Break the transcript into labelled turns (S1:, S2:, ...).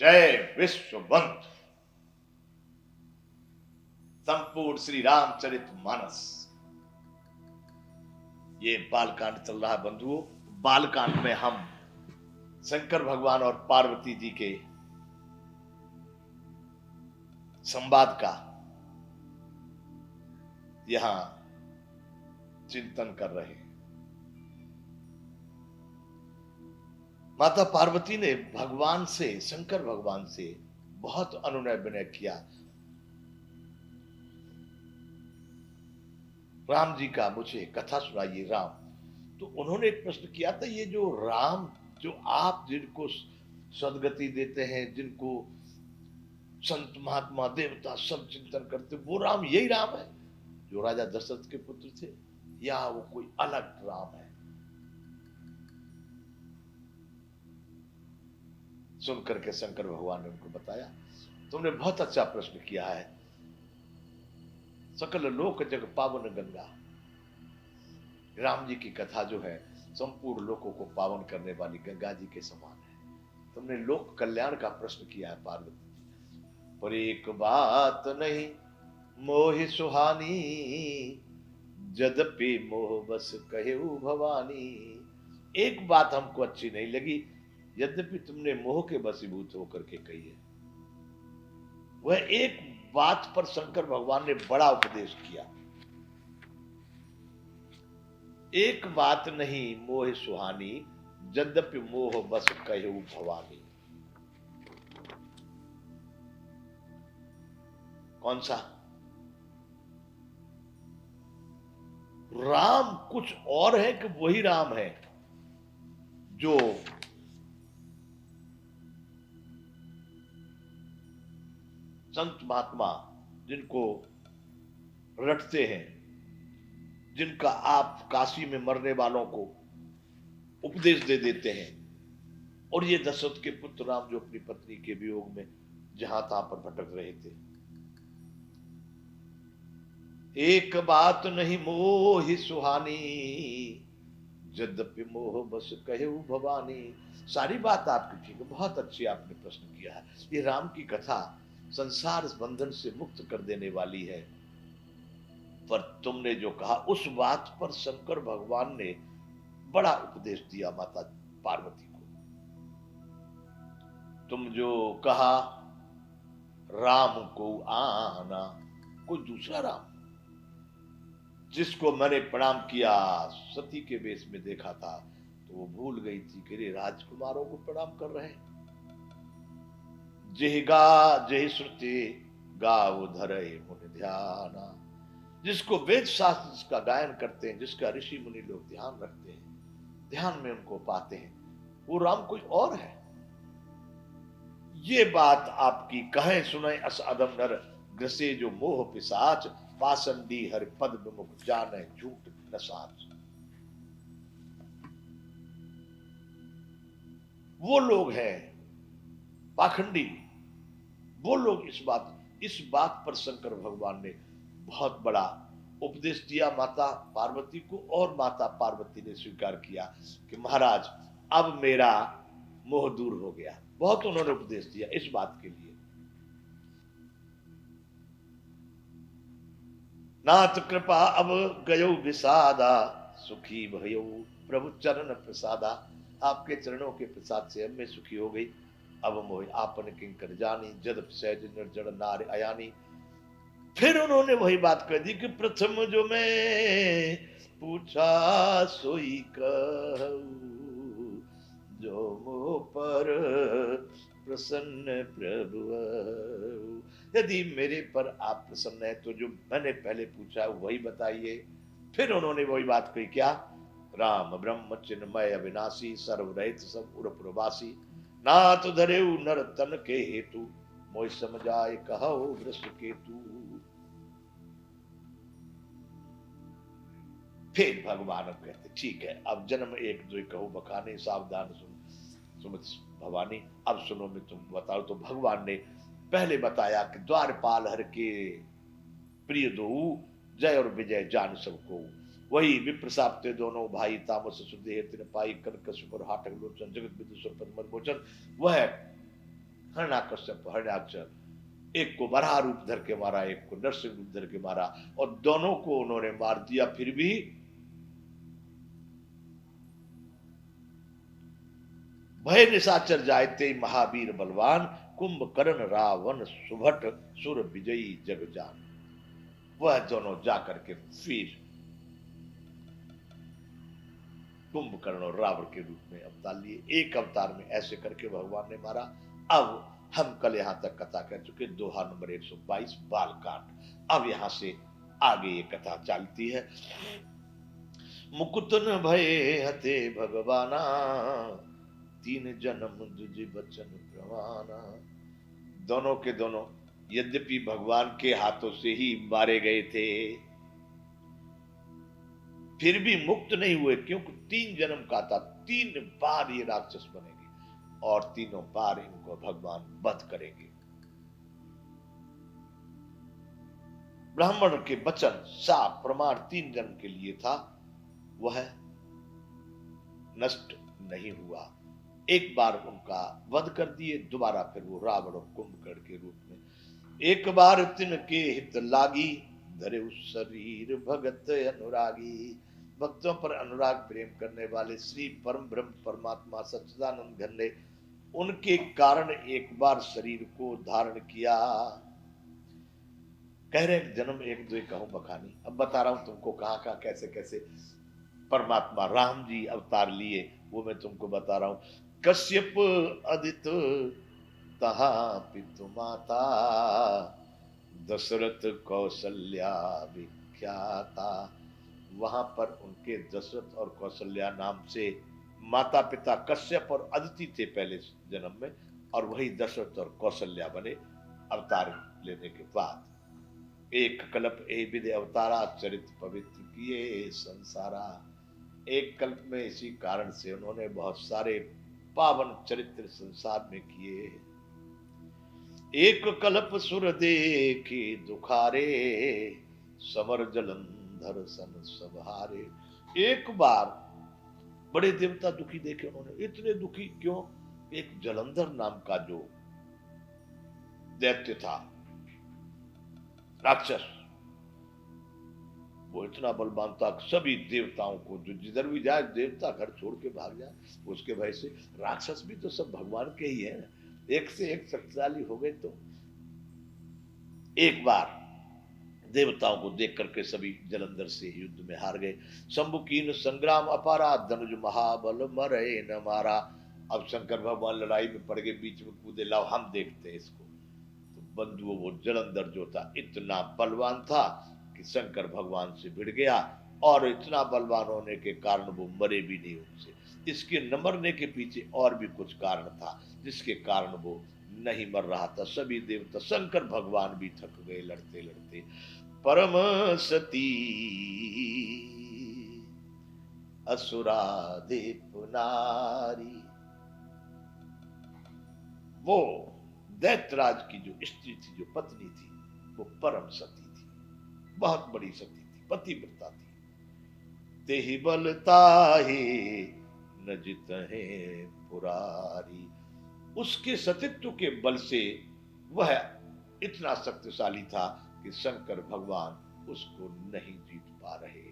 S1: जय विश्वबंधु। संपूर्ण श्री रामचरित मानस। ये बालकांड चल रहा है बंधुओं। बालकांड में हम शंकर भगवान और पार्वती जी के संवाद का यहां चिंतन कर रहे हैं। माता पार्वती ने भगवान से, शंकर भगवान से बहुत अनुनय विनय किया। राम जी का मुझे कथा सुनाइए राम। तो उन्होंने एक प्रश्न किया था, ये जो राम, जो आप जिनको सदगति देते हैं, जिनको संत महात्मा देवता सब चिंतन करते, वो राम यही राम है जो राजा दशरथ के पुत्र थे, या वो कोई अलग राम है? सुनकर के शंकर भगवान ने उनको बताया, तुमने बहुत अच्छा प्रश्न किया है। सकल लोक जग पावन गंगा, राम जी की कथा जो है संपूर्ण लोकों को पावन करने वाली गंगा जी के समान है। तुमने लोक कल्याण का प्रश्न किया है पार्वती। पर एक बात नहीं मोहि सुहानी, यद्यपि मोह बस कहेऊ भवानी। एक बात हमको अच्छी नहीं लगी, यद्यपि तुमने मोह के वशीभूत होकर के कही है। वह एक बात पर शंकर भगवान ने बड़ा उपदेश किया। एक बात नहीं मोह सुहानी, यद्यपि मोह बस कहेऊ भवानी। कौन सा? राम कुछ और है कि वही राम है जो संत महात्मा जिनको रटते हैं, जिनका आप काशी में मरने वालों को उपदेश दे देते हैं, और ये दशरथ के पुत्र राम जो अपनी पत्नी के वियोग में जहां तहां पर भटक रहे थे। एक बात नहीं मोहि सुहानी, यद्यपि मोह बस कहेऊ भवानी। सारी बात आपकी ठीक है, बहुत अच्छी आपने प्रश्न किया है। ये राम की कथा संसार बंधन से मुक्त कर देने वाली है। पर तुमने जो कहा उस बात पर शंकर भगवान ने बड़ा उपदेश दिया माता पार्वती को। तुम जो कहा राम को आना, कोई दूसरा राम जिसको मैंने प्रणाम किया, सती के वेश में देखा था, तो वो भूल गई थी कि रे राजकुमारों को प्रणाम कर रहे हैं। जिहगा जहि श्रुति गाव धरे मुनि ध्याना, जिसको वेद शास्त्र जिसका गायन करते हैं, जिसका ऋषि मुनि लोग ध्यान रखते हैं, ध्यान में उनको पाते हैं, वो राम कोई और है। ये बात आपकी कहें सुने अस अदम नर, ग्रसे जो मोह पिशाच, पासंडी हर पद विमुख जाने झूठ न साच। वो लोग हैं पाखंडी, वो लोग इस बात पर शंकर भगवान ने बहुत बड़ा उपदेश दिया माता पार्वती को, और माता पार्वती ने स्वीकार किया कि महाराज अब मेरा मोह दूर हो गया। बहुत उन्होंने उपदेश दिया इस बात के लिए। नाथ कृपा अब गयो विषादा, सुखी भयो प्रभु चरण प्रसादा। आपके चरणों के प्रसाद से अब मैं सुखी हो गई। अब मोहि आपन किंकर जानी, जद सहज निर्जड़ नार अयानी। फिर उन्होंने वही बात कह दी कि प्रथम जो मैं पूछा सोई कहूं, जो मोह पर प्रसन्न प्रभु। यदि मेरे पर आप प्रसन्न है तो जो मैंने पहले पूछा वही बताइए। फिर उन्होंने वही बात कही, क्या? राम ब्रह्म चिन्मय अविनाशी, सर्वरहित सब उर प्रवासी। नाथ धरे नर तन के हेतु, मोह समझाए कहो वृष केतु। फिर भगवान कहते ठीक है, अब जन्म एक दो कहो बखाने, सावधान सुन सुमित भवानी। अब सुनो मैं तुम बताओ। तो भगवान ने पहले बताया कि द्वारपाल हर के प्रिय दो, जय और विजय जान सबको। वही विप्रसाप्ते दोनों भाई, तामस सुदेह तिन पाई, कनक सुपर हाटक लोचन, जगत विदुषर पद्म मोचन। वह हरणाकश्यप हरणाक्षर, एक को वराह रूप धर के मारा, एक को नरसिंह रूप धर के मारा, और दोनों को उन्होंने मार दिया। फिर भी भय निशाचर जायते महावीर बलवान, कुंभकर्ण रावण सुभट सुर विजयी जग जान। वह दोनों जाकर के फिर कुंभकर्ण और रावण के रूप में अवतार लिए। एक अवतार में ऐसे करके भगवान ने मारा। अब हम कल यहां तक कथा कह चुके, दोहा नंबर 122 बालकांड। अब यहां से आगे ये कथा चलती है। मुकुतन भय हते भगवाना, तीन जन्म दुज बचन प्रमाना। दोनों के दोनों यद्यपि भगवान के हाथों से ही मारे गए थे, फिर भी मुक्त नहीं हुए, क्योंकि 3 जन्म का था। 3 बार ये राक्षस बनेंगे और तीनों बार इनको भगवान वध करेंगे। ब्राह्मण के वचन साफ प्रमाण 3 जन्म के लिए था, वह नष्ट नहीं हुआ। एक बार उनका वध कर दिए, दोबारा फिर वो रावण और कुंभकर्ण के रूप में। एक बार तिनके हित लागी, धरे उस शरीर भगत अनुरागी। भक्तों पर अनुराग प्रेम करने वाले श्री परम ब्रह्म परमात्मा सच्चिदानंद घन ने उनके कारण एक बार शरीर को धारण किया। कह रहे जन्म एक दो कहूं बखानी। अब बता रहा हूं तुमको कहां कहां कैसे कैसे परमात्मा राम जी अवतार लिए, वो मैं तुमको बता रहा हूं। कश्यप अदित तहा पितु माता, दशरथ कौशल्या विख्याता। वहां पर उनके दशरथ और कौशल्या नाम से माता पिता कश्यप और अदिति थे पहले जन्म में, और वही दशरथ और कौशल्या बने अवतार लेने के बाद। एक कल्प ए विधि अवतारा, चरित्र पवित्र किए संसारा। एक कल्प में इसी कारण से उन्होंने बहुत सारे पावन चरित्र संसार में किए। एक कल्प सुर देखे दुखारे, समर जलंधर सन सबहारे। एक बार बड़े देवता दुखी देखे उन्होंने। इतने दुखी क्यों? एक जलंधर नाम का जो दैत्य था, राक्षस, वो इतना बलवान था, सभी देवताओं को, जो जिधर भी जाए देवता घर छोड़ के भाग जाए उसके भय से। राक्षस भी तो सब भगवान के ही है, एक से एक शक्तिशाली हो गए। तो एक बार देवताओं को देख करके सभी जलंधर से युद्ध में हार गए। शंभुकीन संग्राम अपारा, धनुज महाबल मरे न मारा। अब शंकर भगवान लड़ाई में पड़ गए, बीच में कूदे, लाओ हम देखते हैं इसको। तो बंधुओं, वो जलंधर जो था इतना बलवान था कि शंकर भगवान से भिड़ गया, और इतना बलवान होने के कारण वो मरे भी नहीं उनसे। इसके न मरने के पीछे और भी कुछ कारण था, जिसके कारण वो नहीं मर रहा था। सभी देवता, शंकर भगवान भी थक गए लड़ते लड़ते। परम सती असुराधिप नारी, वो दैत्यराज की जो स्त्री थी, जो पत्नी थी, वो परम सती थी, बहुत बड़ी सती थी, पतिव्रता थी। तेहि बलताही न जितहे पुरारी। उसके सतीत्व के बल से वह इतना शक्तिशाली था कि शंकर भगवान उसको नहीं जीत पा रहे।